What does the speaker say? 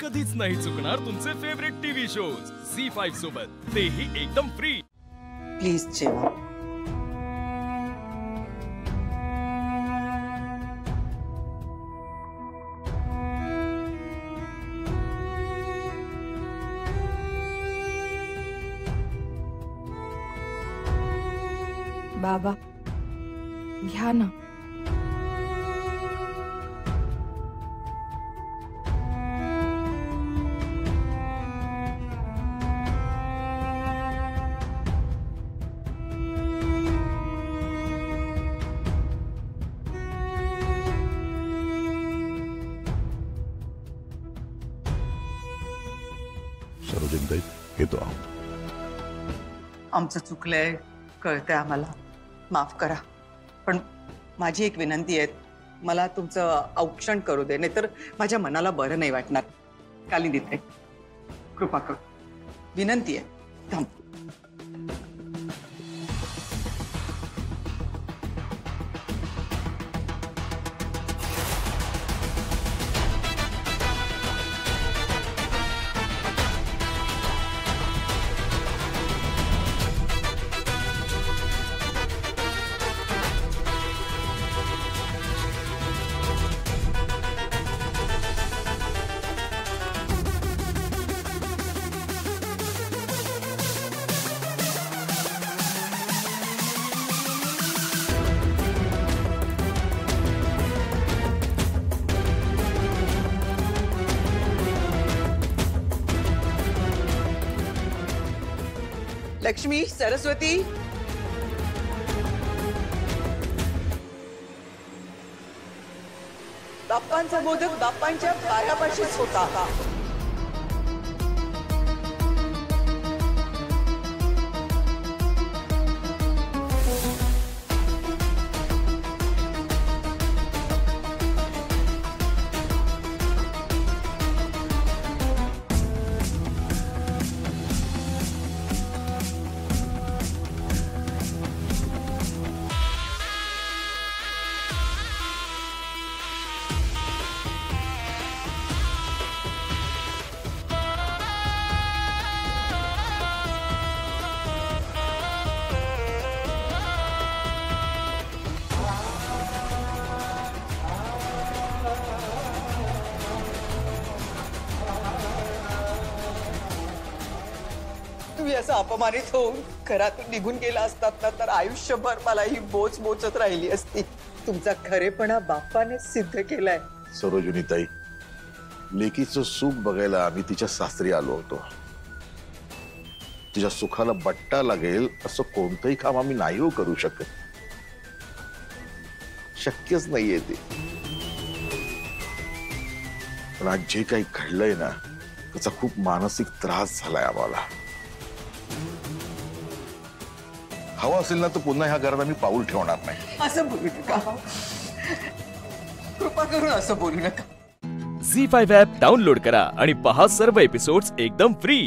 कधीच नाही चुकणार तुमचे फेवरेट टीव्ही शोज झी5 सोबत, तेही एकदम फ्री। प्लीज जेवा। बाबा घ्या ना। सरोजिनीताई येतो आहोत। आमचं चुकलंय कळतंय आम्हाला, माफ करा। पण माझी एक विनंती आहे, मला तुमचं औक्षण करू दे, नाहीतर माझ्या मनाला बरं नाही वाटणार। कालिंदीताई कृपा कर, विनंती आहे। थांब। लक्ष्मी, सरस्वती, बाप्पांचा मोदक बाप्पांच्या पायापाशीच होता। तुम्ही असं अपमानित होऊन घरातून निघून गेला असतात ना, तर आयुष्यभर मला ही बोच बोचत राहिली असती। तुमचा खरेपणा बाप्पाने सिद्ध केलाय। सरोजिनीताई, लेकीचं सुख बघायला आम्ही तिच्या सासरी आलो होतो। तिच्या सुखाला बट्टा लागेल असं कोणतंही काम आम्ही नाही हो करू शकत, शक्यच नाहीये ते। पण आज जे काही घडलंय ना, त्याचा खूप मानसिक त्रास झालाय आम्हाला। हवा असेल ना तर पुन्हा ह्या घरात आम्ही पाऊल ठेवणार नाही। असं बोलू नका, कृपा करून असं बोलू नका। झी5 ॲप डाउनलोड करा आणि पहा सर्व एपिसोड्स एकदम फ्री।